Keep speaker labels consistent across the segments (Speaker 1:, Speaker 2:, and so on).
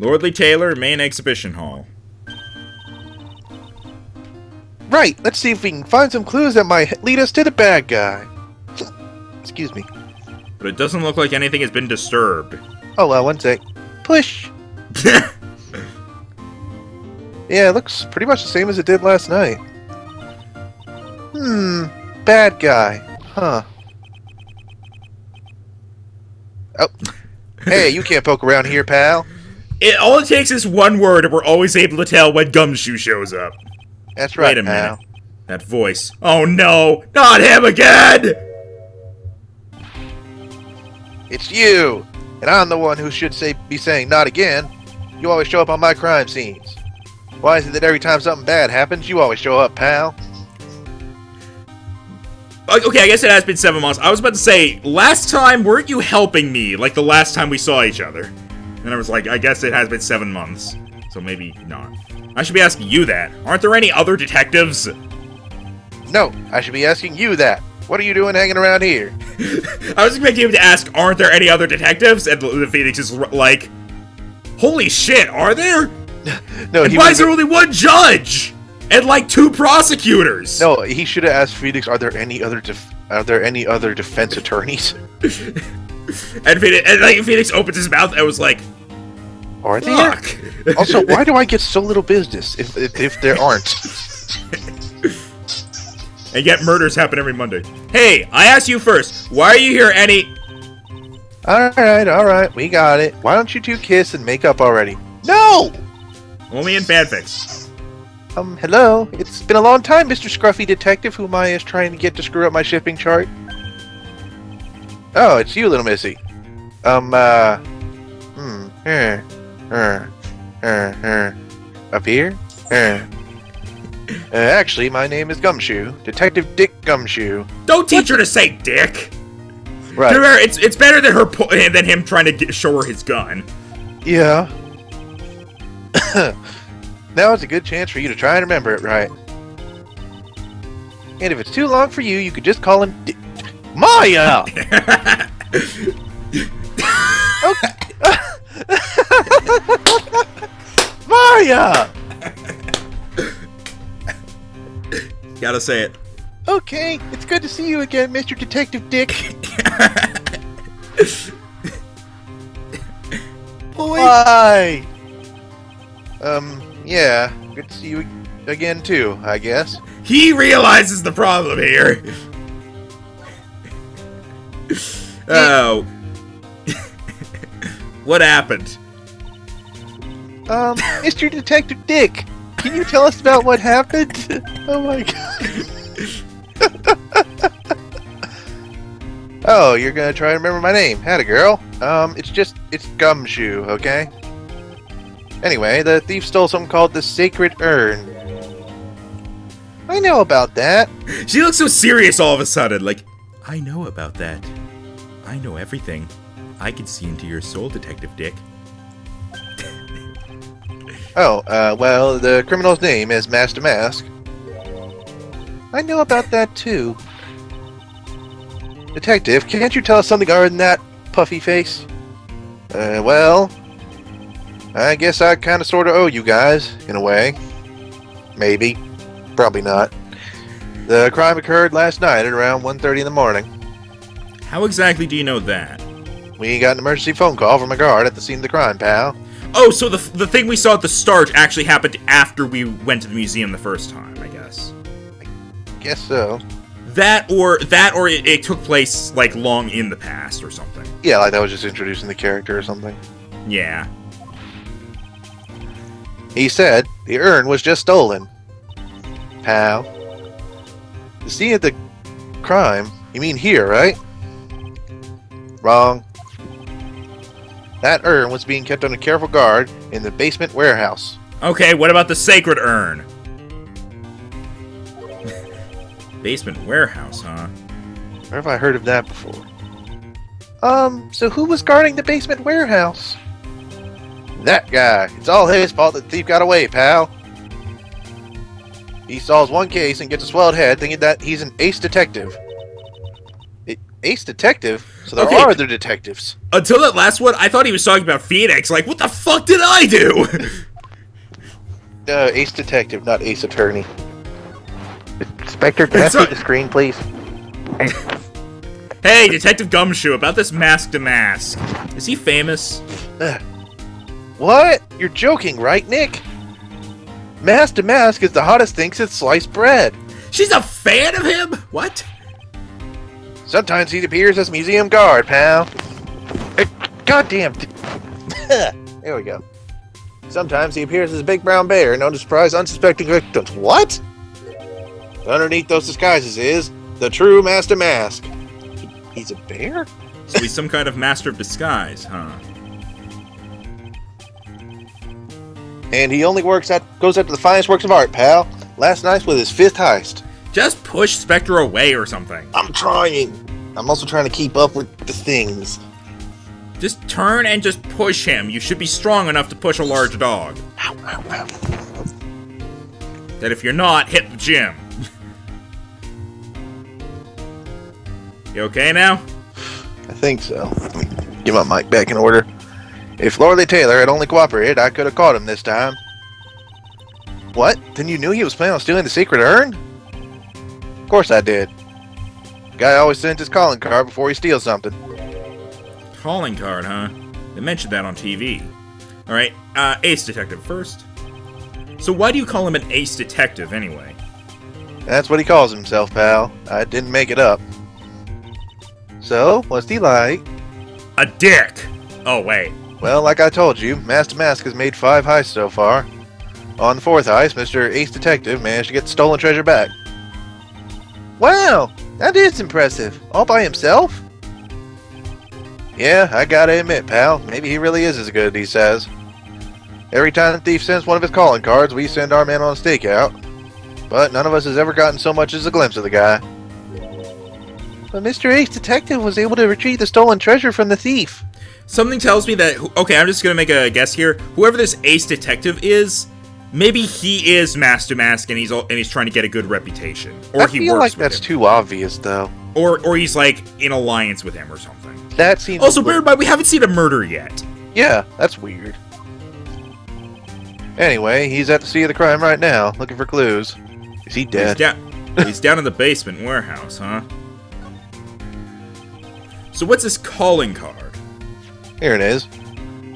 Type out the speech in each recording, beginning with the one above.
Speaker 1: Lordly Taylor, main exhibition hall.
Speaker 2: Right, let's see if we can find some clues that might lead us to the bad guy. Excuse me.
Speaker 1: But it doesn't look like anything has been disturbed.
Speaker 2: Oh, well, one sec. Push! Yeah, it looks pretty much the same as it did last night. Bad guy. Huh. Oh. Hey, you can't poke around here, pal.
Speaker 1: All it takes is one word, and we're always able to tell when Gumshoe shows up.
Speaker 2: That's right,
Speaker 1: Wait a
Speaker 2: pal.
Speaker 1: minute. That voice. Oh no! Not him again!
Speaker 2: It's you! And I'm the one who should be saying not again. You always show up on my crime scenes. Why is it that every time something bad happens, you always show up, pal?
Speaker 1: Okay, I guess it has been 7 months. I was about to say, last time, weren't you helping me? Like the last time we saw each other. And I was like, I guess it has been 7 months. So maybe not. I should be asking you that. Aren't there any other detectives?
Speaker 2: No, I should be asking you that. What are you doing hanging around here?
Speaker 1: I was expecting him to ask, aren't there any other detectives? And the Phoenix is like, holy shit, are there?
Speaker 2: No,
Speaker 1: and why is there only one judge? And like 2 prosecutors?
Speaker 2: No, he should have asked Phoenix, are there any other defense attorneys?
Speaker 1: And Phoenix opens his mouth and was like,
Speaker 2: are there?
Speaker 1: fuck.
Speaker 2: Also, why do I get so little business if there aren't?
Speaker 1: And yet murders happen every Monday. Hey, I asked you first. Why are you here
Speaker 2: Alright, we got it. Why don't you two kiss and make up already? No!
Speaker 1: Only in fanfics.
Speaker 2: Hello? It's been a long time, Mr. Scruffy Detective, who Maya is trying to get to screw up my shipping chart. Oh, it's you, little missy. Up here? Actually, my name is Gumshoe. Detective Dick Gumshoe.
Speaker 1: Don't teach her to say dick.
Speaker 2: Right.
Speaker 1: To her, it's better than him trying to show her his gun.
Speaker 2: Yeah. Now is a good chance for you to try and remember it right. And if it's too long for you, you could just call him Maya! Okay. Maya!
Speaker 1: Gotta say it.
Speaker 2: Okay, it's good to see you again, Mr. Detective Dick.
Speaker 1: Boy.
Speaker 2: Why? Yeah, good to see you again too, I guess.
Speaker 1: He realizes the problem here. Oh. What happened?
Speaker 2: Mr. Detective Dick, can you tell us about what happened? Oh my god. Oh, you're gonna try to remember my name. Howdy, girl. It's Gumshoe, okay? Anyway, the thief stole something called the Sacred Urn. I know about that.
Speaker 1: She looks so serious all of a sudden, like, I know about that. I know everything. I can see into your soul, Detective Dick.
Speaker 2: Oh, well, the criminal's name is Master Mask. I know about that, too. Detective, can't you tell us something other than that, puffy face? Well, I guess I kind of sort of owe you guys, in a way. Maybe. Probably not. The crime occurred last night at around 1:30 in the morning.
Speaker 1: How exactly do you know that?
Speaker 2: We got an emergency phone call from a guard at the scene of the crime, pal.
Speaker 1: Oh, so the thing we saw at the start actually happened after we went to the museum the first time, I guess.
Speaker 2: Guess so.
Speaker 1: That or it took place, like, long in the past or something.
Speaker 2: Yeah, like that was just introducing the character or something.
Speaker 1: Yeah.
Speaker 2: He said the urn was just stolen. Pal. The scene of the crime? You mean here, right? Wrong. That urn was being kept under careful guard in the basement warehouse.
Speaker 1: Okay, what about the Sacred Urn? Basement warehouse, huh?
Speaker 2: Where have I heard of that before? So who was guarding the basement warehouse? That guy. It's all his fault that the thief got away, pal. He solves one case and gets a swelled head thinking that he's an ace detective. Ace Detective? So there
Speaker 1: Okay.
Speaker 2: are other detectives.
Speaker 1: Until that last one, I thought he was talking about Phoenix. Like, what the fuck did I do?
Speaker 2: Ace Detective, not Ace Attorney. Inspector, can I see the screen, please?
Speaker 1: Hey, Detective Gumshoe, about this mask to mask. Is he famous?
Speaker 2: What? You're joking, right, Nick? Mask to Mask is the hottest thing since sliced bread.
Speaker 1: She's a fan of him? What?
Speaker 2: Sometimes he appears as museum guard, pal. Goddamn. There we go. Sometimes he appears as a big brown bear, known to surprise unsuspecting victims. What? Underneath those disguises is the true Master Mask. He's a bear?
Speaker 1: So he's some kind of master of disguise, huh?
Speaker 2: And he only goes after the finest works of art, pal. Last night with his 5th heist.
Speaker 1: Just push Spectre away or something.
Speaker 2: I'm trying. I'm also trying to keep up with the things.
Speaker 1: Just turn and just push him. You should be strong enough to push a large dog.
Speaker 2: Ow, ow, ow.
Speaker 1: That if you're not, hit the gym. You okay now?
Speaker 2: I think so. Let me get my mic back in order. If Lorley Taylor had only cooperated, I could have caught him this time. What? Then you knew he was planning on stealing the secret urn? Of course I did. Guy always sends his calling card before he steals something.
Speaker 1: Calling card, huh? They mentioned that on TV. Alright, Ace Detective first. So why do you call him an Ace Detective, anyway?
Speaker 2: That's what he calls himself, pal. I didn't make it up. So, what's he like?
Speaker 1: A dick! Oh, wait.
Speaker 2: Well, like I told you, Master Mask has made 5 heists so far. On the 4th heist, Mr. Ace Detective managed to get the stolen treasure back. Wow! That is impressive. All by himself? Yeah, I gotta admit, pal, maybe he really is as good as he says. Every time the thief sends one of his calling cards, we send our man on a stakeout. But none of us has ever gotten so much as a glimpse of the guy. But Mr. Ace Detective was able to retrieve the stolen treasure from the thief.
Speaker 1: Something tells me that... Okay, I'm just gonna make a guess here. Whoever this Ace Detective is, maybe he is Master Mask and he's trying to get a good reputation. Or he works with him.
Speaker 2: I feel like that's too obvious, though.
Speaker 1: Or he's, like, in alliance with him or something.
Speaker 2: That seems...
Speaker 1: Also, bear in mind, we haven't seen a murder yet.
Speaker 2: Yeah, that's weird. Anyway, he's at the scene of the crime right now, looking for clues. Is he dead?
Speaker 1: He's down in the basement warehouse, huh? So what's this calling card?
Speaker 2: Here it is.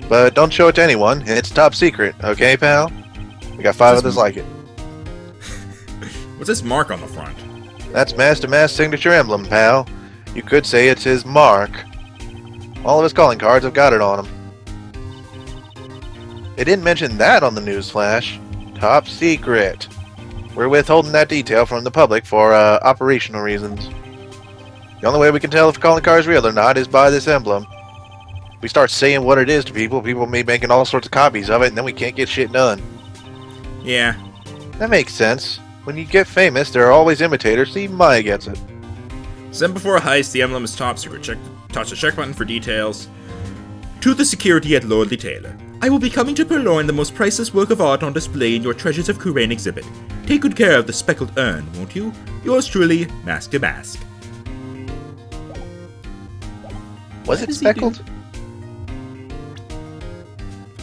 Speaker 2: But don't show it to anyone. It's top secret, okay, pal? We got 5 others like it.
Speaker 1: What's this mark on the front?
Speaker 2: That's Master Mask's signature emblem, pal. You could say it's his mark. All of his calling cards have got it on them. They didn't mention that on the news flash. Top secret. We're withholding that detail from the public for operational reasons. The only way we can tell if a calling card is real or not is by this emblem. If we start saying what it is to people may be making all sorts of copies of it, and then we can't get shit done.
Speaker 1: Yeah.
Speaker 2: That makes sense. When you get famous, there are always imitators, so even Maya gets it.
Speaker 1: Sent before a heist, the emblem is top secret. Touch the check button for details. To the security at Lordly Taylor. I will be coming to purloin the most priceless work of art on display in your Treasures of Kurain exhibit. Take good care of the speckled urn, won't you? Yours truly, Mask to Mask.
Speaker 2: Was it speckled?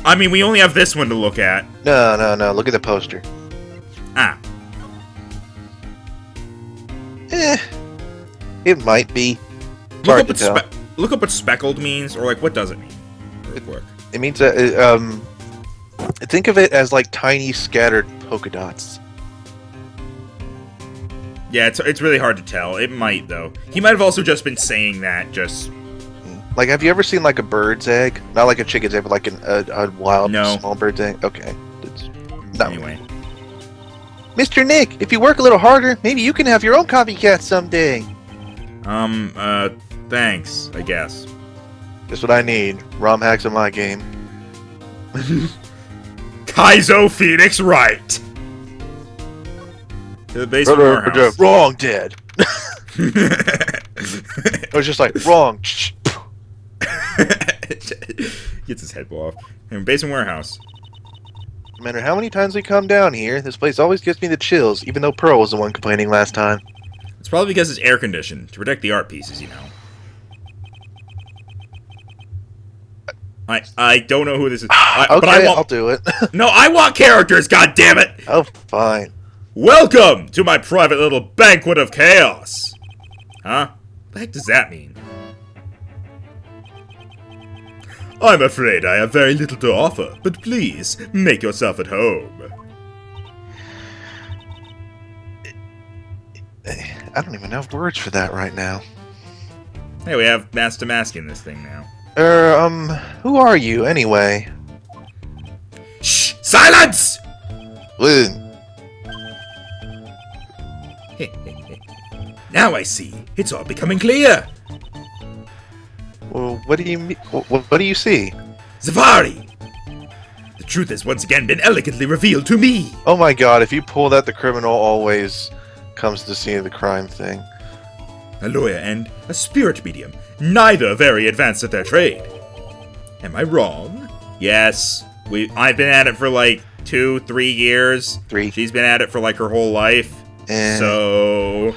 Speaker 1: I mean, we only have this one to look at.
Speaker 2: No. Look at the poster.
Speaker 1: Ah.
Speaker 2: It might be. It's hard to tell.
Speaker 1: Look up what speckled means, or like, what does it mean? Real quick.
Speaker 2: It means think of it as like tiny scattered polka dots.
Speaker 1: Yeah, it's really hard to tell. It might, though. He might have also just been saying that, just...
Speaker 2: Like, have you ever seen like a bird's egg? Not like a chicken's egg, but like a wild small bird's egg? Okay.
Speaker 1: Anyway.
Speaker 2: Mr. Nick, if you work a little harder, maybe you can have your own copycat someday.
Speaker 1: Thanks, I guess.
Speaker 2: Just what I need. ROM hacks in my game.
Speaker 1: Kaizo Phoenix Wright! To the basement warehouse.
Speaker 2: Wrong, dead. I was just like, wrong.
Speaker 1: Gets his head blown off. In basement warehouse.
Speaker 2: No matter how many times we come down here, this place always gives me the chills, even though Pearl was the one complaining last time.
Speaker 1: It's probably because it's air conditioned, to protect the art pieces, you know. I don't know who this is.
Speaker 2: Okay, I'll do it.
Speaker 1: No, I want characters, God damn it!
Speaker 2: Oh, fine.
Speaker 1: Welcome to my private little banquet of chaos! Huh? What the heck does that mean? I'm afraid I have very little to offer, but please, make yourself at home.
Speaker 2: I don't even have words for that right now.
Speaker 1: Hey, we have Master Mask in this thing now.
Speaker 2: Who are you, anyway?
Speaker 1: Shh! Silence!
Speaker 2: Ugh.
Speaker 1: Now I see. It's all becoming clear.
Speaker 2: Well, what do you mean? What do you see?
Speaker 1: Zavari! The truth has once again been elegantly revealed to me.
Speaker 2: Oh my god, if you pull that, the criminal always comes to the scene of the crime thing.
Speaker 1: A lawyer and a spirit medium, neither very advanced at their trade. Am I wrong? Yes. I've been at it for like 2-3 years.
Speaker 2: 3.
Speaker 1: She's been at it for like her whole life. So...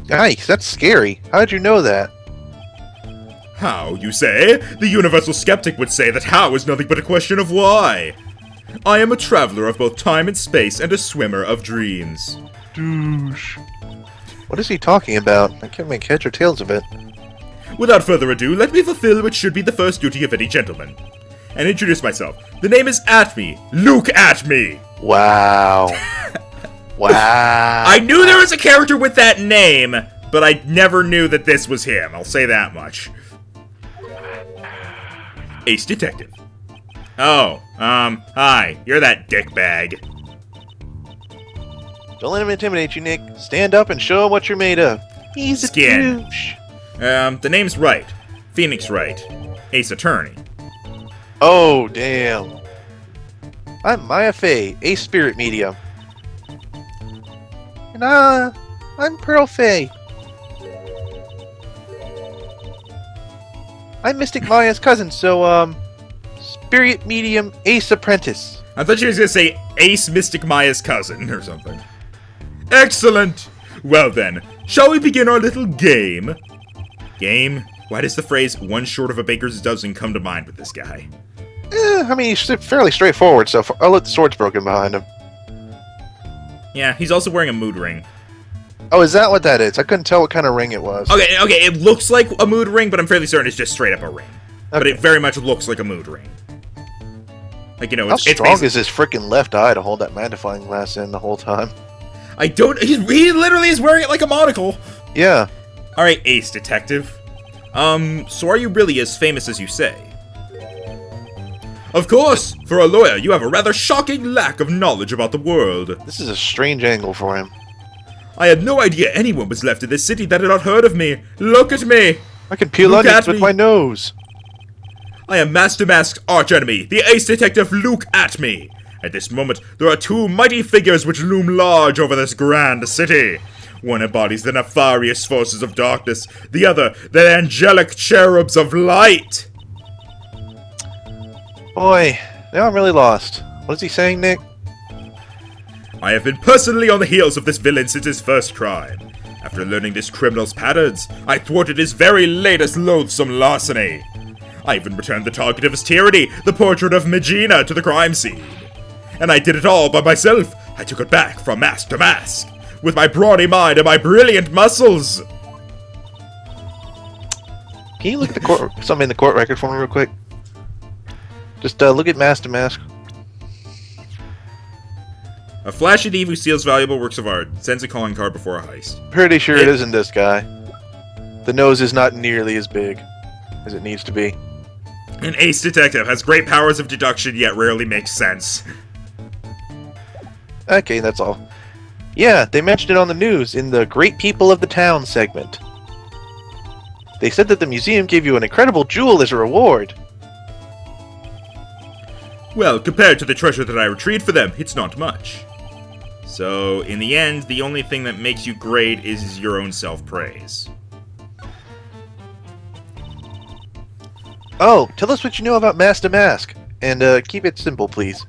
Speaker 2: Yikes, that's scary. How did you know that?
Speaker 1: How, you say? The universal skeptic would say that how is nothing but a question of why. I am a traveler of both time and space and a swimmer of dreams.
Speaker 2: Douche. What is he talking about? I can't make heads or tails of it.
Speaker 1: Without further ado, let me fulfill what should be the first duty of any gentleman. And introduce myself. The name is Atme. Luke Atme!
Speaker 2: Wow. Wow.
Speaker 1: I knew there was a character with that name, but I never knew that this was him. I'll say that much. Ace Detective. Oh, hi. You're that dickbag.
Speaker 2: Don't let him intimidate you, Nick. Stand up and show him what you're made of. He's a
Speaker 1: Skin.
Speaker 2: douche.
Speaker 1: The name's Wright. Phoenix Wright. Ace Attorney.
Speaker 2: Oh, damn. I'm Maya Fey, a spirit medium. And, I'm Pearl Fey. I'm Mystic Maya's cousin, so, spirit medium Ace Apprentice.
Speaker 1: I thought you was gonna say Ace Mystic Maya's cousin or something. Excellent! Well then, shall we begin our little game? Game? Why does the phrase one short of a baker's dozen come to mind with this guy?
Speaker 2: I mean, he's fairly straightforward so far. Oh, look, the sword's broken behind him.
Speaker 1: Yeah, he's also wearing a mood ring.
Speaker 2: Oh, is that what that is? I couldn't tell what kind of ring it was.
Speaker 1: Okay, it looks like a mood ring, but I'm fairly certain it's just straight up a ring. Okay. But it very much looks like a mood ring. Like, you know,
Speaker 2: How
Speaker 1: it's
Speaker 2: strong is his freaking left eye to hold that magnifying glass in the whole time?
Speaker 1: I don't... He literally is wearing it like a monocle!
Speaker 2: Yeah.
Speaker 1: Alright, Ace Detective. So are you really as famous as you say? Of course! For a lawyer, you have a rather shocking lack of knowledge about the world.
Speaker 2: This is a strange angle for him.
Speaker 1: I had no idea anyone was left in this city that had not heard of me. Look at me!
Speaker 2: I can peel onions with my nose.
Speaker 1: I am Master Mask's archenemy, the Ace Detective Luke Atme. At this moment, there are two mighty figures which loom large over this grand city. One embodies the nefarious forces of darkness, the other, the angelic cherubs of light.
Speaker 2: Boy, now I'm really lost. What is he saying, Nick?
Speaker 1: I have been personally on the heels of this villain since his first crime. After learning this criminal's patterns, I thwarted his very latest loathsome larceny. I even returned the target of his tyranny, the portrait of Megina, to the crime scene. And I did it all by myself. I took it back from mask to mask, with my brawny mind and my brilliant muscles.
Speaker 2: Can you look at something in the court record for me real quick? Just look at mask to mask.
Speaker 1: A flashy thief who steals valuable works of art, sends a calling card before a heist.
Speaker 2: Pretty sure it isn't this guy. The nose is not nearly as big as it needs to be.
Speaker 1: An ace detective has great powers of deduction, yet rarely makes sense.
Speaker 2: Okay, that's all. Yeah, they mentioned it on the news in the Great People of the Town segment. They said that the museum gave you an incredible jewel as a reward.
Speaker 1: Well, compared to the treasure that I retrieved for them, it's not much. So, in the end, the only thing that makes you great is your own self-praise.
Speaker 2: Oh, tell us what you know about Mask to Mask, and keep it simple, please.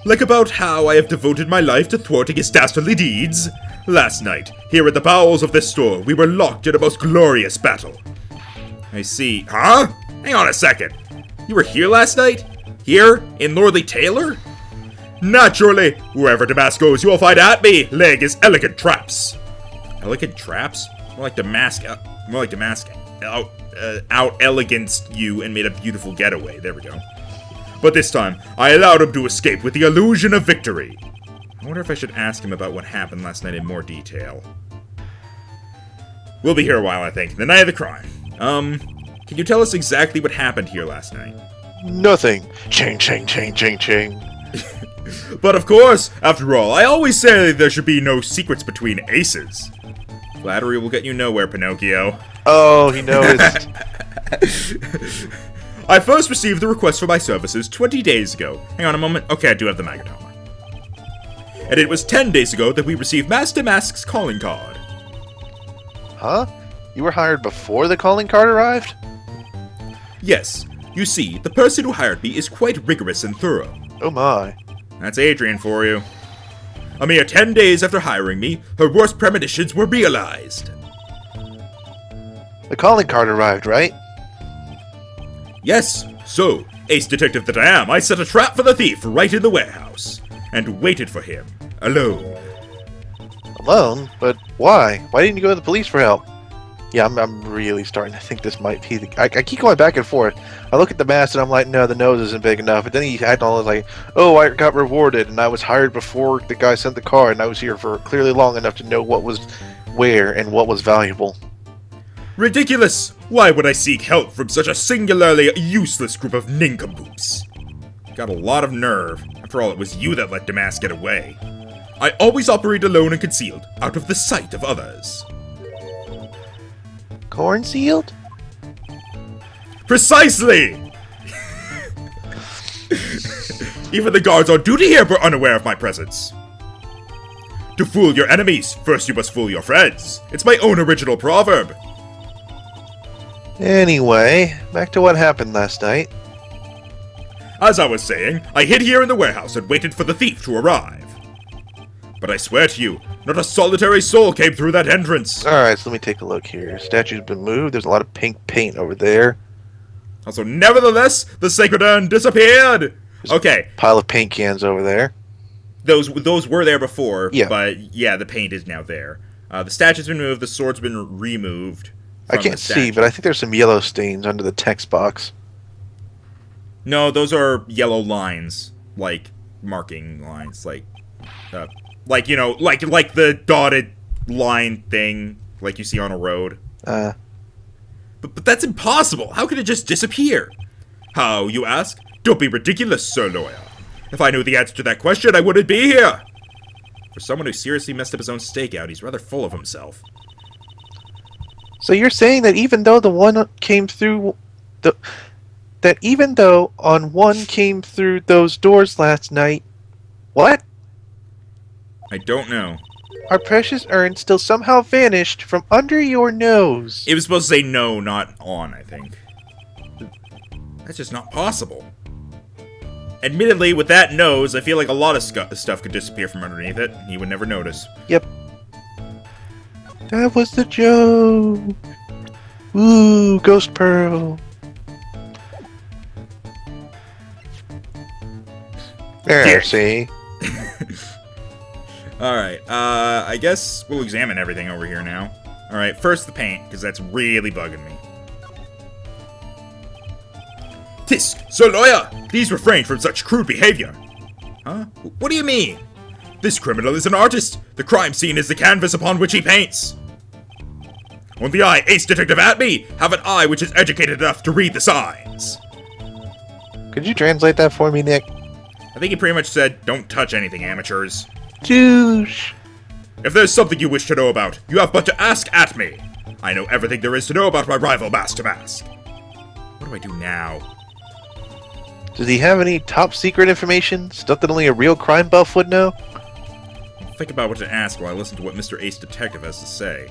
Speaker 1: Like about how I have devoted my life to thwarting his dastardly deeds? Last night, here at the bowels of this store, we were locked in a most glorious battle. I see. Huh? Hang on a second. You were here last night? Here? In Lordly Taylor? Naturally. Wherever Damascus goes, you will find at me. Leg is elegant traps. Elegant traps? More like Damascus out eleganced you and made a beautiful getaway. There we go. But this time, I allowed him to escape with the illusion of victory. I wonder if I should ask him about what happened last night in more detail. We'll be here a while, I think. The night of the crime. Can you tell us exactly what happened here last night?
Speaker 2: Nothing. Ching, ching, ching, ching, ching.
Speaker 1: But of course, after all, I always say there should be no secrets between aces. Flattery will get you nowhere, Pinocchio.
Speaker 2: Oh, he knows.
Speaker 1: I first received the request for my services 20 days ago. Hang on a moment. Okay, I do have the magnetometer. And it was 10 days ago that we received Master Mask's calling card.
Speaker 2: Huh? You were hired before the calling card arrived?
Speaker 1: Yes. You see, the person who hired me is quite rigorous and thorough.
Speaker 2: Oh my.
Speaker 1: That's Adrian for you. A mere 10 days after hiring me, her worst premonitions were realized.
Speaker 2: The calling card arrived, right?
Speaker 1: Yes. So, ace detective that I am, I set a trap for the thief right in the warehouse. And waited for him. Alone.
Speaker 2: Alone? But why? Why didn't you go to the police for help? Yeah, I'm really starting to think this might be the... I keep going back and forth. I look at the mask and I'm like, no, the nose isn't big enough. But then he had all like, oh, I got rewarded and I was hired before the guy sent the card and I was here for clearly long enough to know what was where and what was valuable.
Speaker 1: Ridiculous! Why would I seek help from such a singularly useless group of nincompoops? Got a lot of nerve. After all, it was you that let Damas get away. I always operate alone and concealed, out of the sight of others.
Speaker 2: Corn sealed?
Speaker 1: Precisely! Even the guards on duty here were unaware of my presence. To fool your enemies, first you must fool your friends. It's my own original proverb.
Speaker 2: Anyway, back to what happened last night.
Speaker 1: As I was saying, I hid here in the warehouse and waited for the thief to arrive. But I swear to you, not a solitary soul came through that entrance.
Speaker 2: Alright, so let me take a look here. Statue's been moved. There's a lot of pink paint over there.
Speaker 1: Also, nevertheless, the sacred urn disappeared! Okay.
Speaker 2: Pile of paint cans over there.
Speaker 1: Those were there before,
Speaker 2: yeah.
Speaker 1: But yeah, the paint is now there. The statue's been moved, the sword's been removed.
Speaker 2: I can't see, but I think there's some yellow stains under the text box.
Speaker 1: No, those are yellow lines, like marking lines, like you know, like the dotted line thing, like you see on a road. But that's impossible. How could it just disappear? How, you ask? Don't be ridiculous, Sir Lawyer. If I knew the answer to that question, I wouldn't be here. For someone who seriously messed up his own stakeout, he's rather full of himself.
Speaker 2: So you're saying that even though the one came through that even though on one came through those doors last night, what?
Speaker 1: I don't know.
Speaker 2: Our precious urn still somehow vanished from under your nose.
Speaker 1: It was supposed to say no, not on, I think. That's just not possible. Admittedly, with that nose, I feel like a lot of stuff could disappear from underneath it, and he would never notice.
Speaker 2: Yep. That was the joke. Ooh, Ghost Pearl. There,
Speaker 1: yeah.
Speaker 2: see?
Speaker 1: Alright, I guess we'll examine everything over here now. Alright, first the paint, because that's really bugging me. Tisk, Sir Lawyer, please refrain from such crude behavior. Huh? What do you mean? This criminal is an artist. The crime scene is the canvas upon which he paints. Only I, Ace Detective Atme, have an eye which is educated enough to read the signs.
Speaker 2: Could you translate that for me, Nick?
Speaker 1: I think he pretty much said, don't touch anything, amateurs.
Speaker 2: Douche.
Speaker 1: If there's something you wish to know about, you have but to ask Atme. I know everything there is to know about my rival Master Mask. What do I do now?
Speaker 2: Does he have any top secret information? Stuff that only a real crime buff would know?
Speaker 1: I'll think about what to ask while I listen to what Mr. Ace Detective has to say.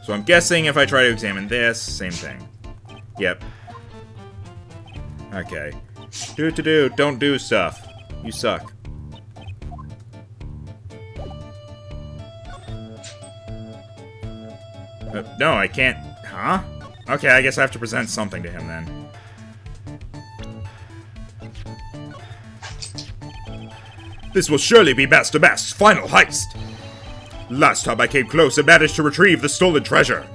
Speaker 1: So I'm guessing if I try to examine this, same thing. Yep. Okay. Don't do stuff. You suck. No, I can't. Huh? Okay, I guess I have to present something to him then. This will surely be Master Mask's final heist. Last time I came close and managed to retrieve the stolen treasure.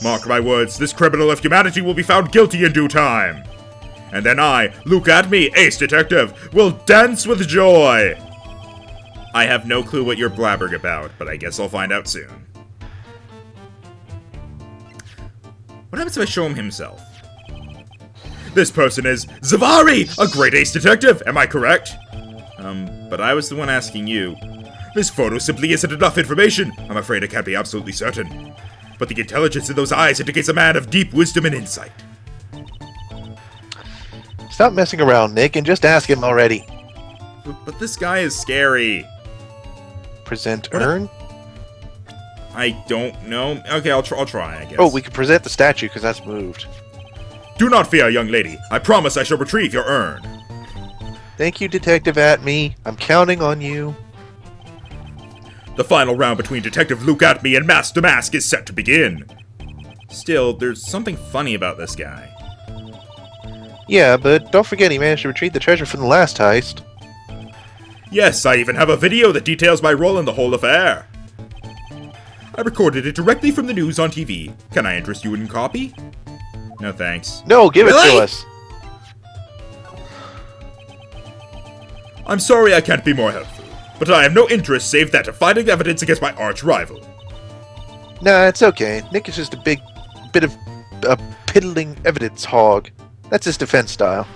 Speaker 1: Mark my words, this criminal of humanity will be found guilty in due time. And then I, look at me, Ace Detective, will dance with joy. I have no clue what you're blabbering about, but I guess I'll find out soon. What happens if I show him himself? This person is Zavari, a great ace detective, am I correct? But I was the one asking you. This photo simply isn't enough information. I'm afraid I can't be absolutely certain. But the intelligence in those eyes indicates a man of deep wisdom and insight.
Speaker 2: Stop messing around, Nick, and just ask him already.
Speaker 1: But this guy is scary.
Speaker 2: Present urn?
Speaker 1: I don't know. Okay, I'll try, I guess.
Speaker 2: Oh, we can present the statue because that's moved.
Speaker 1: Do not fear, young lady. I promise I shall retrieve your urn.
Speaker 2: Thank you, Detective Atme. I'm counting on you.
Speaker 1: The final round between Detective Luke Atme and Master Mask is set to begin. Still, there's something funny about this guy.
Speaker 2: Yeah, but don't forget he managed to retrieve the treasure from the last heist.
Speaker 1: Yes, I even have a video that details my role in the whole affair. I recorded it directly from the news on TV. Can I interest you in a copy? No thanks.
Speaker 2: No, give it
Speaker 1: Really?
Speaker 2: to us.
Speaker 1: I'm sorry I can't be more helpful, but I have no interest save that of finding evidence against my arch rival.
Speaker 2: Nah, it's okay. Nick is just a bit of a piddling evidence hog. That's his defense style.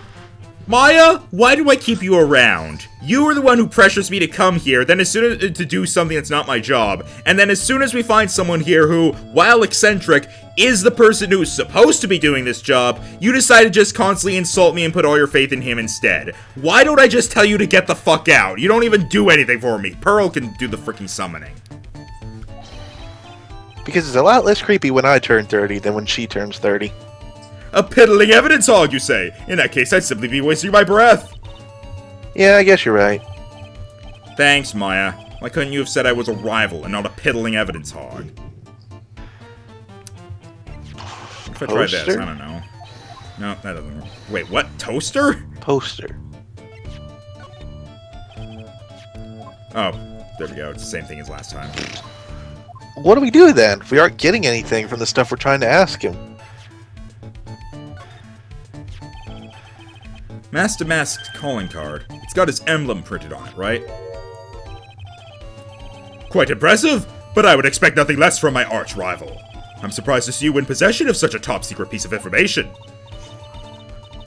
Speaker 1: Maya, why do I keep you around? You are the one who pressures me to come here, then as soon as to do something that's not my job, and then as soon as we find someone here who, while eccentric, is the person who's supposed to be doing this job, you decide to just constantly insult me and put all your faith in him instead. Why don't I just tell you to get the fuck out? You don't even do anything for me. Pearl can do the freaking summoning.
Speaker 2: Because it's a lot less creepy when I turn 30 than when she turns 30.
Speaker 1: A piddling evidence hog, you say? In that case, I'd simply be wasting my breath.
Speaker 2: Yeah, I guess you're right.
Speaker 1: Thanks, Maya. Why couldn't you have said I was a rival and not a piddling evidence hog? If I try this, I don't know. No, that doesn't work. Wait, what? Toaster?
Speaker 2: Poster.
Speaker 1: Oh, there we go. It's the same thing as last time.
Speaker 2: What do we do then if we aren't getting anything from the stuff we're trying to ask him?
Speaker 1: Master Mask's calling card. It's got his emblem printed on it, right? Quite impressive, but I would expect nothing less from my arch rival. I'm surprised to see you in possession of such a top-secret piece of information.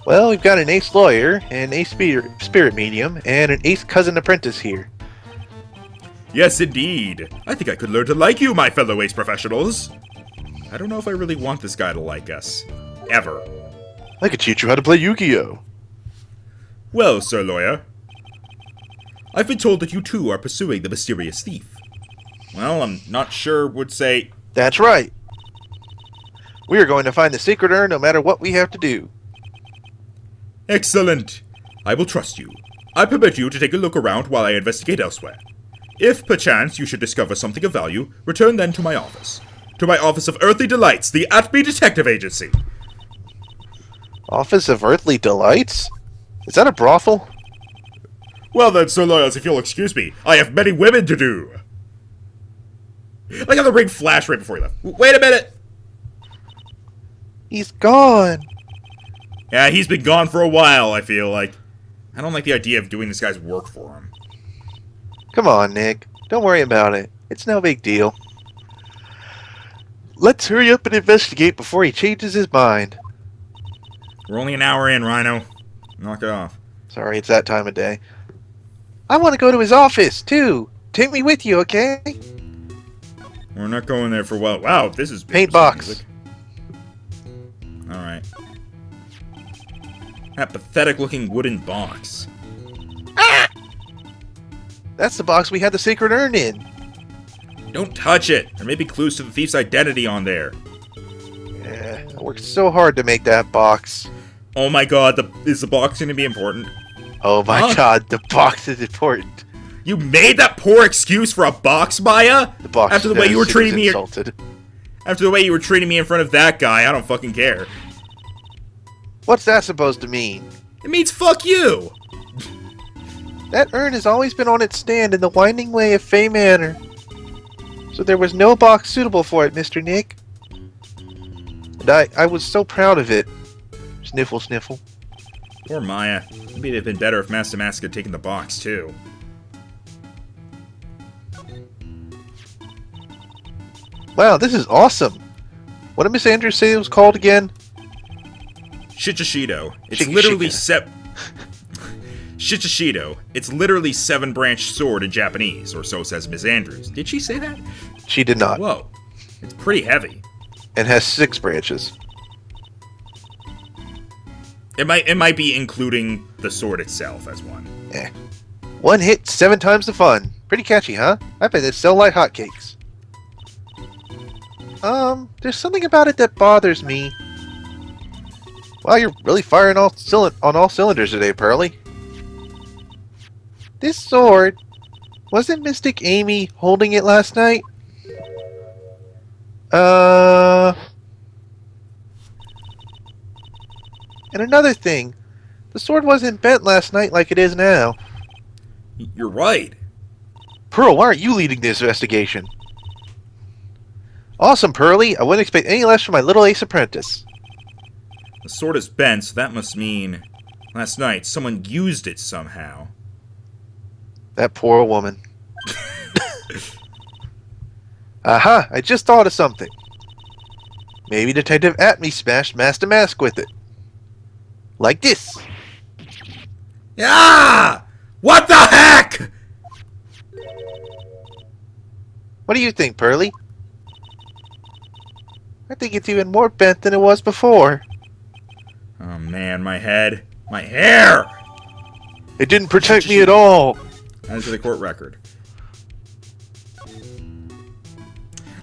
Speaker 2: Well, we've got an ace lawyer, an ace spirit medium, and an ace cousin apprentice here.
Speaker 1: Yes, indeed. I think I could learn to like you, my fellow ace professionals. I don't know if I really want this guy to like us. Ever.
Speaker 2: I could teach you how to play Yu-Gi-Oh!
Speaker 1: Well, Sir Lawyer, I've been told that you too are pursuing the mysterious thief. Well, I'm not sure would say...
Speaker 2: That's right. We are going to find the secret urn no matter what we have to do.
Speaker 1: Excellent. I will trust you. I permit you to take a look around while I investigate elsewhere. If, perchance, you should discover something of value, return then to my office. To my Office of Earthly Delights, the Atme Detective Agency.
Speaker 2: Office of Earthly Delights? Is that a brothel?
Speaker 1: Well then, Sir Lawyers, if you'll excuse me, I have many women to do. Like how the ring flashed right before he left. Wait a minute!
Speaker 2: He's gone.
Speaker 1: Yeah, he's been gone for a while, I feel like. I don't like the idea of doing this guy's work for him.
Speaker 2: Come on, Nick. Don't worry about it. It's no big deal. Let's hurry up and investigate before he changes his mind.
Speaker 1: We're only an hour in, Rhino. Knock it off.
Speaker 2: Sorry, it's that time of day. I want to go to his office, too. Take me with you, okay?
Speaker 1: We're not going there for a while. Wow, this is...
Speaker 2: Paint box.
Speaker 1: Alright. That pathetic-looking wooden box.
Speaker 2: Ah! That's the box we had the secret urn in.
Speaker 1: Don't touch it! There may be clues to the thief's identity on there.
Speaker 2: Yeah, I worked so hard to make that box.
Speaker 1: Oh my god, is the box going to be important?
Speaker 2: Oh my god, the box is important.
Speaker 1: You made that poor excuse for a box, Maya?
Speaker 2: The box
Speaker 1: After the way you were treating me...
Speaker 2: insulted.
Speaker 1: After the way you were treating me in front of that guy, I don't fucking care.
Speaker 2: What's that supposed to mean?
Speaker 1: It means fuck you!
Speaker 2: That urn has always been on its stand in the winding way of Fey Manor. So there was no box suitable for it, Mr. Nick. And I was so proud of it. Sniffle, sniffle.
Speaker 1: Poor Maya. Maybe it'd have been better if Master Mask had taken the box, too.
Speaker 2: Wow, this is awesome. What did Miss Andrews say it was called again?
Speaker 1: Shichishito. It's literally Shichishito. It's literally 7-branched sword in Japanese, or so says Miss Andrews. Did she say that?
Speaker 2: She did not.
Speaker 1: Whoa. It's pretty heavy.
Speaker 2: And has 6 branches.
Speaker 1: It might be including the sword itself as one.
Speaker 2: Eh. 1 hit, 7 times the fun. Pretty catchy, huh? I bet they sell like hotcakes. There's something about it that bothers me. Wow, you're really firing on all cylinders today, Pearly. This sword, wasn't Mystic Amy holding it last night? And another thing, the sword wasn't bent last night like it is now.
Speaker 1: You're right.
Speaker 2: Pearl, why aren't you leading this investigation? Awesome, Pearly. I wouldn't expect any less from my little ace apprentice.
Speaker 1: The sword is bent, so that must mean last night someone used it somehow.
Speaker 2: That poor woman. Aha! I just thought of something. Maybe Detective Atme smashed Master Mask with it. Like this.
Speaker 1: Ah! What the heck?
Speaker 2: What do you think, Pearly? I think it's even more bent than it was before.
Speaker 1: Oh man, my head. My hair!
Speaker 2: It didn't protect me at all.
Speaker 1: Add to the court record.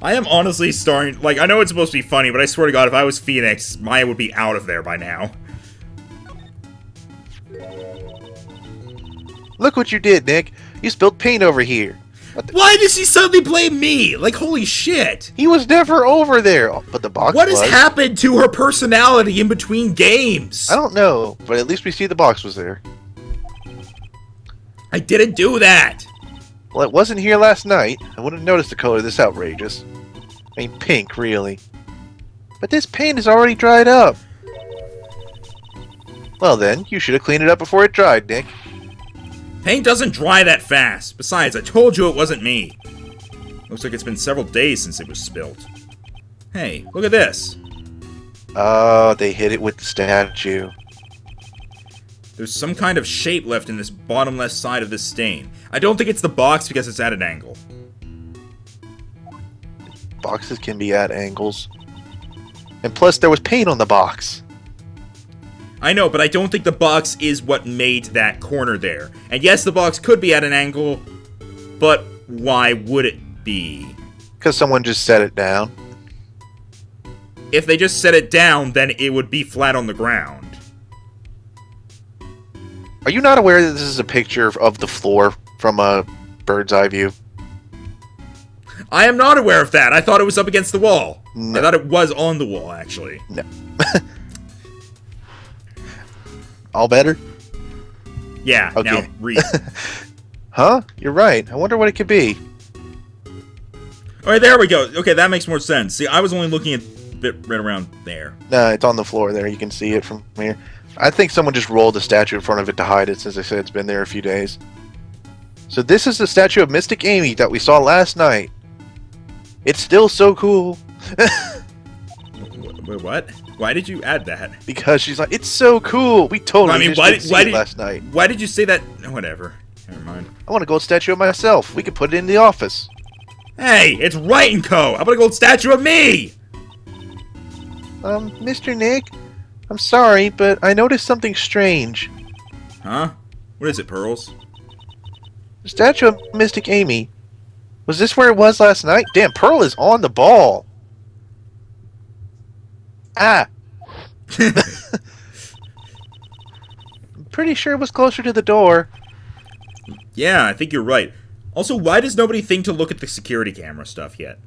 Speaker 1: I am honestly starting... Like, I know it's supposed to be funny, but I swear to God, if I was Phoenix, Maya would be out of there by now.
Speaker 2: Look what you did, Nick. You spilled paint over here.
Speaker 1: Why does he suddenly blame me? Like, holy shit.
Speaker 2: He was never over there, but the box
Speaker 1: What
Speaker 2: was.
Speaker 1: has happened to her personality in between games?
Speaker 2: I don't know, but at least we see the box was there.
Speaker 1: I didn't do that.
Speaker 2: Well, it wasn't here last night. I wouldn't have noticed the color this outrageous. I mean, pink, really. But this paint is already dried up. Well then, you should have cleaned it up before it dried, Nick.
Speaker 1: Paint doesn't dry that fast. Besides, I told you it wasn't me. Looks like it's been several days since it was spilt. Hey, look at this.
Speaker 2: Oh, they hit it with the statue.
Speaker 1: There's some kind of shape left in this bottom left side of this stain. I don't think it's the box because it's at an angle.
Speaker 2: Boxes can be at angles. And plus, there was paint on the box.
Speaker 1: I know, but I don't think the box is what made that corner there. And yes, the box could be at an angle, but why would it be?
Speaker 2: Because someone just set it down.
Speaker 1: If they just set it down, then it would be flat on the ground.
Speaker 2: Are you not aware that this is a picture of the floor from a bird's eye view?
Speaker 1: I am not aware of that. I thought it was up against the wall.
Speaker 2: No.
Speaker 1: I thought it was on the wall, actually.
Speaker 2: No. All better?
Speaker 1: Yeah,
Speaker 2: Okay.
Speaker 1: now read.
Speaker 2: Huh? You're right. I wonder what it could be.
Speaker 1: Alright, there we go. Okay, that makes more sense. See, I was only looking at a bit right around there.
Speaker 2: No, it's on the floor there. You can see it from here. I think someone just rolled the statue in front of it to hide it, since they said it's been there a few days. So this is the statue of Mystic Amy that we saw last night. It's still so cool.
Speaker 1: Wait, what? Why did you add that?
Speaker 2: Because she's like, it's so cool. We totally just didn't see it last night.
Speaker 1: Why did you say that? Whatever. Never mind.
Speaker 2: I want a gold statue of myself. We could put it in the office.
Speaker 1: Hey, it's Wright and Co. How about a gold statue of me?
Speaker 2: Mr. Nick, I'm sorry, but I noticed something strange.
Speaker 1: Huh? What is it, Pearls?
Speaker 2: The statue of Mystic Amy. Was this where it was last night? Damn, Pearl is on the ball. Ah. I'm pretty sure it was closer to the door.
Speaker 1: Yeah, I think you're right. Also, why does nobody think to look at the security camera stuff yet?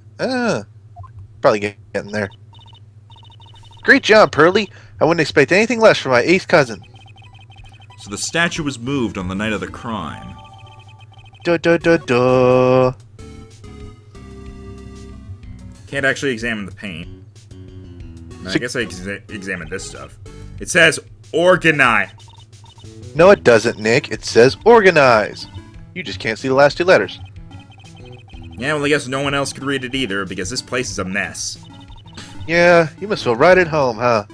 Speaker 2: Probably getting there. Great job, Pearly. I wouldn't expect anything less from my eighth cousin.
Speaker 1: So the statue was moved on the night of the crime.
Speaker 2: Duh duh duh duh.
Speaker 1: Can't actually examine the paint. I guess I examined this stuff. It says organize.
Speaker 2: No, it doesn't, Nick. It says organize. You just can't see the last two letters.
Speaker 1: Yeah, well, I guess no one else could read it either, because this place is a mess.
Speaker 2: Yeah, you must feel right at home, huh?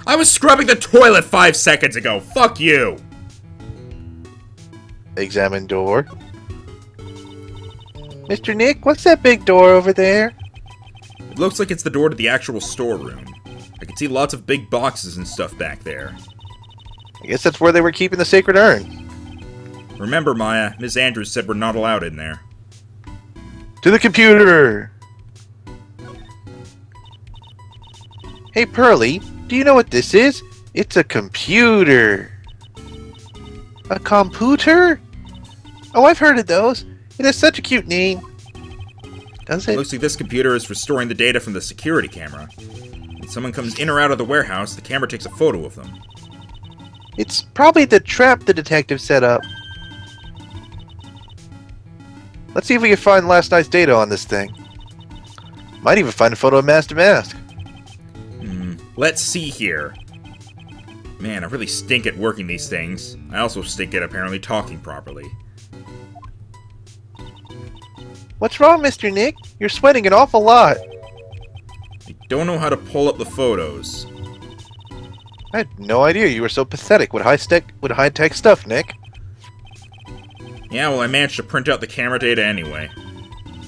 Speaker 1: I was scrubbing the toilet 5 seconds ago. Fuck you.
Speaker 2: Examine door. Mr. Nick, what's that big door over there?
Speaker 1: It looks like it's the door to the actual storeroom. I can see lots of big boxes and stuff back there.
Speaker 2: I guess that's where they were keeping the sacred urn.
Speaker 1: Remember, Maya, Ms. Andrews said we're not allowed in there.
Speaker 2: To the computer! Hey, Pearly, do you know what this is? It's a computer. A computer? Oh, I've heard of those. It has such a cute name. Does
Speaker 1: It
Speaker 2: it?
Speaker 1: looks like this computer is restoring the data from the security camera. When someone comes in or out of the warehouse, the camera takes a photo of them.
Speaker 2: It's probably the trap the detective set up. Let's see if we can find last night's data on this thing. Might even find a photo of Master Mask.
Speaker 1: Let's see here. Man, I really stink at working these things. I also stink at apparently talking properly.
Speaker 2: What's wrong, Mr. Nick? You're sweating an awful lot.
Speaker 1: I don't know how to pull up the photos.
Speaker 2: I had no idea you were so pathetic with high-tech stuff, Nick.
Speaker 1: Yeah, well, I managed to print out the camera data anyway.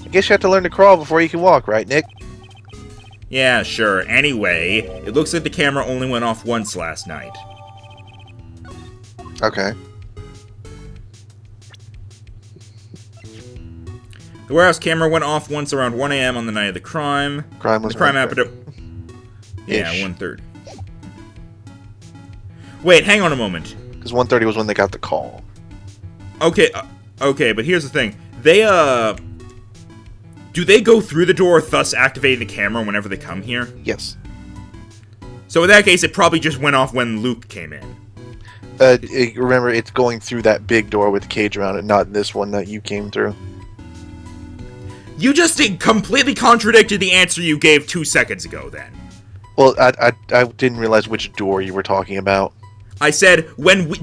Speaker 2: I guess you have to learn to crawl before you can walk, right, Nick?
Speaker 1: Yeah, sure. Anyway, it looks like the camera only went off once last night.
Speaker 2: Okay.
Speaker 1: The warehouse camera went off once around 1 a.m. on the night of the crime.
Speaker 2: Crime was
Speaker 1: the crime
Speaker 2: 1:30.
Speaker 1: happened at... Yeah,
Speaker 2: Ish.
Speaker 1: 1:30. Wait, hang on a moment.
Speaker 2: Because 1:30 was when they got the call.
Speaker 1: Okay, okay, but here's the thing. They, do they go through the door, thus activating the camera whenever they come here?
Speaker 2: Yes.
Speaker 1: So in that case, it probably just went off when Luke came in.
Speaker 2: Remember, it's going through that big door with the cage around it, not this one that you came through.
Speaker 1: You just completely contradicted the answer you gave 2 seconds ago, then.
Speaker 2: Well, I didn't realize which door you were talking about.
Speaker 1: I said,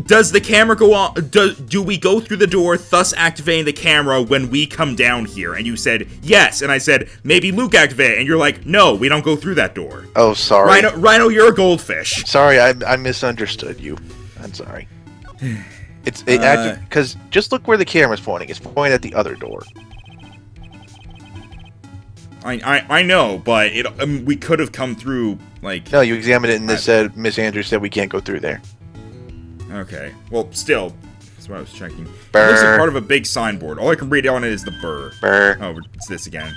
Speaker 1: does the camera go on? Do we go through the door, thus activating the camera when we come down here? And you said yes, and I said maybe Luke activated, and you're like, no, we don't go through that door.
Speaker 2: Oh, sorry.
Speaker 1: Rhino, you're a goldfish.
Speaker 2: Sorry, I misunderstood you. I'm sorry. It actually, because just look where the camera's pointing. It's pointing at the other door.
Speaker 1: I know, but we could have come through like.
Speaker 2: No, you examined it and this said Miss Andrews said we can't go through there.
Speaker 1: Okay. Well, still, that's what I was checking.
Speaker 2: Burr.
Speaker 1: It looks like part of a big signboard. All I can read on it is the burr.
Speaker 2: Burr.
Speaker 1: Oh, it's this again.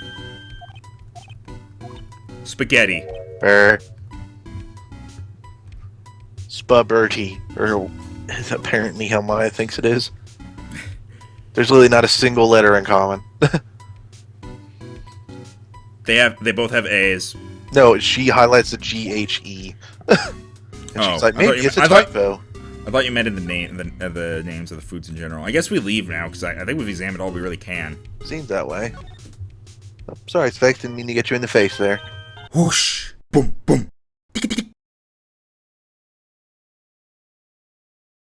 Speaker 1: Spaghetti.
Speaker 2: Burr. Spubberty. Or is apparently how Maya thinks it is. There's literally not a single letter in common.
Speaker 1: They both have A's.
Speaker 2: No, she highlights the GHE. And she's like, maybe it's a typo.
Speaker 1: I thought you meant in the names of the foods in general. I guess we leave now, because I think we've examined all we really can.
Speaker 2: Seems that way. Oh, sorry, Sphex, didn't mean to get you in the face there.
Speaker 1: Whoosh! Boom, boom.